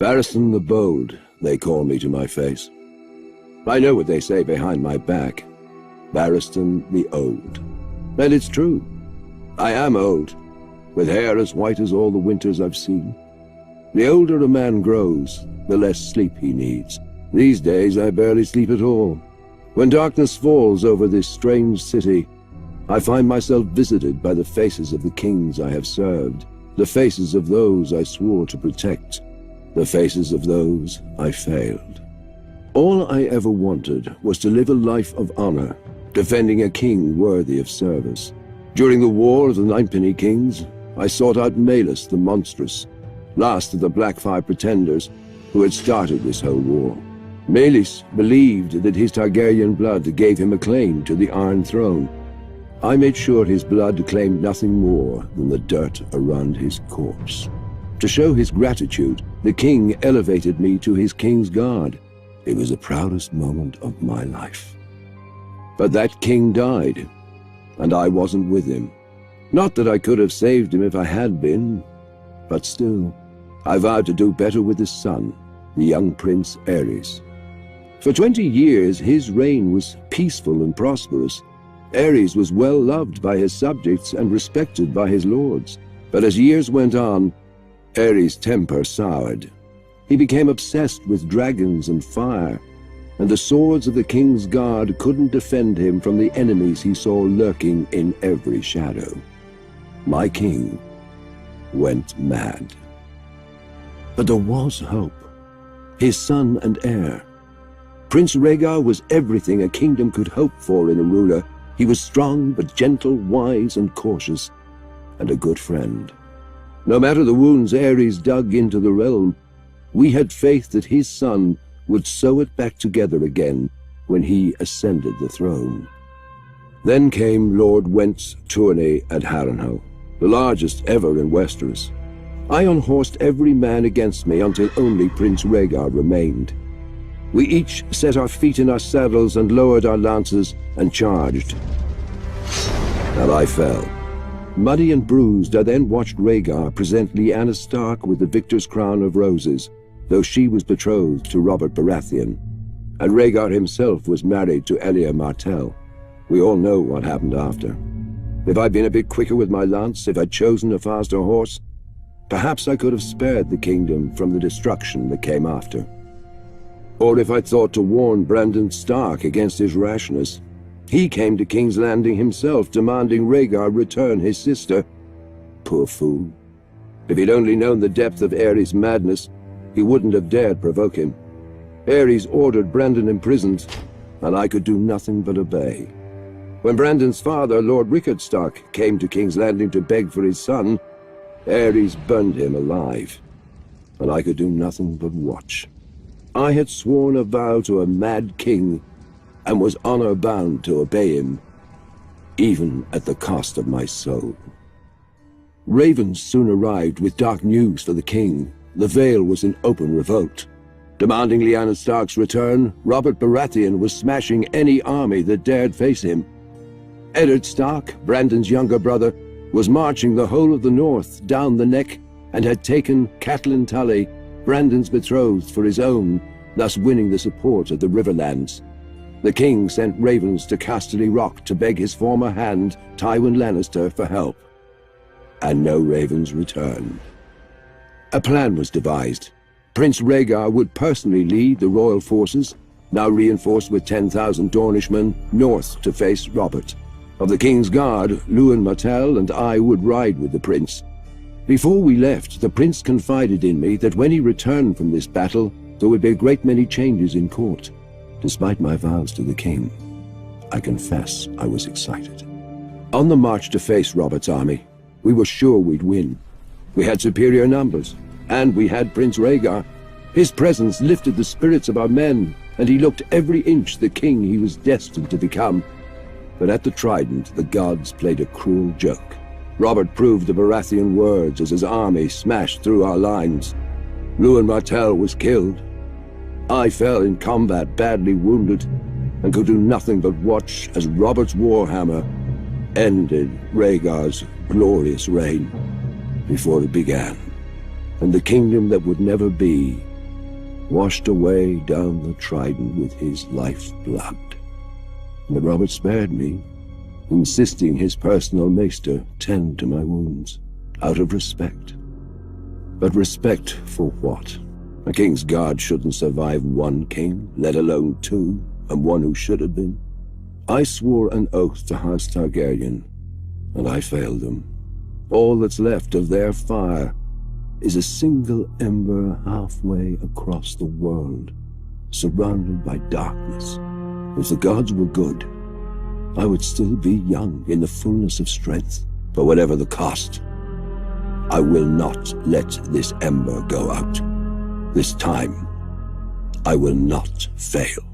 Baarston the Bold, they call me to my face. I know what they say behind my back. Baarston the Old. And it's true. I am old, with hair as white as all the winters I've seen. The older a man grows, the less sleep he needs. These days I barely sleep at all. When darkness falls over this strange city, I find myself visited by the faces of the kings I have served, the faces of those I swore to protect, the faces of those I failed. All I ever wanted was to live a life of honor, defending a king worthy of service. During the War of the Ninepenny Kings, I sought out Malus the Monstrous, last of the Blackfire pretenders who had started this whole war. Malus believed that his Targaryen blood gave him a claim to the Iron Throne. I made sure his blood claimed nothing more than the dirt around his corpse. To show his gratitude, the king elevated me to his king's guard. It was the proudest moment of my life. But that king died, and I wasn't with him. Not that I could have saved him if I had been, but still, I vowed to do better with his son, the young Prince Aerys. For 20 years, his reign was peaceful and prosperous. Aerys was well loved by his subjects and respected by his lords. But as years went on, Aerys' temper soured. He became obsessed with dragons and fire, and the swords of the king's guard couldn't defend him from the enemies he saw lurking in every shadow. My king went mad. But there was hope. His son and heir. Prince Rhaegar was everything a kingdom could hope for in a ruler. He was strong but gentle, wise and cautious, and a good friend. No matter the wounds Aerys dug into the realm, we had faith that his son would sew it back together again when he ascended the throne. Then came Lord Went's tourney at Harrenhal, the largest ever in Westeros. I unhorsed every man against me until only Prince Rhaegar remained. We each set our feet in our saddles and lowered our lances and charged. And I fell. Muddy and bruised, I then watched Rhaegar present Lyanna Stark with the victor's crown of roses, though she was betrothed to Robert Baratheon, and Rhaegar himself was married to Elia Martell. We all know what happened after. If I'd been a bit quicker with my lance, if I'd chosen a faster horse, perhaps I could have spared the kingdom from the destruction that came after. Or if I'd thought to warn Brandon Stark against his rashness. He came to King's Landing himself, demanding Rhaegar return his sister. Poor fool. If he'd only known the depth of Aerys' madness, he wouldn't have dared provoke him. Aerys ordered Brandon imprisoned, and I could do nothing but obey. When Brandon's father, Lord Rickard Stark, came to King's Landing to beg for his son, Aerys burned him alive, and I could do nothing but watch. I had sworn a vow to a mad king, and was honor-bound to obey him, even at the cost of my soul. Ravens soon arrived with dark news for the king. The Vale was in open revolt. Demanding Lyanna Stark's return, Robert Baratheon was smashing any army that dared face him. Eddard Stark, Brandon's younger brother, was marching the whole of the north down the neck and had taken Catelyn Tully, Brandon's betrothed, for his own, thus winning the support of the Riverlands. The king sent ravens to Casterly Rock to beg his former hand, Tywin Lannister, for help. And no ravens returned. A plan was devised. Prince Rhaegar would personally lead the royal forces, now reinforced with 10,000 Dornishmen, north to face Robert. Of the king's guard, Lewin Martell and I would ride with the prince. Before we left, the prince confided in me that when he returned from this battle, there would be a great many changes in court. Despite my vows to the king, I confess I was excited. On the march to face Robert's army, we were sure we'd win. We had superior numbers, and we had Prince Rhaegar. His presence lifted the spirits of our men, and he looked every inch the king he was destined to become. But at the Trident, the gods played a cruel joke. Robert proved the Baratheon words as his army smashed through our lines. Lewin Martell was killed. I fell in combat, badly wounded, and could do nothing but watch as Robert's warhammer ended Rhaegar's glorious reign before it began, and the kingdom that would never be washed away down the trident with his lifeblood. But Robert spared me, insisting his personal maester tend to my wounds, out of respect. But respect for what? A king's guard shouldn't survive one king, let alone two, and one who should have been. I swore an oath to House Targaryen, and I failed them. All that's left of their fire is a single ember halfway across the world, surrounded by darkness. If the gods were good, I would still be young in the fullness of strength. But whatever the cost, I will not let this ember go out. This time, I will not fail.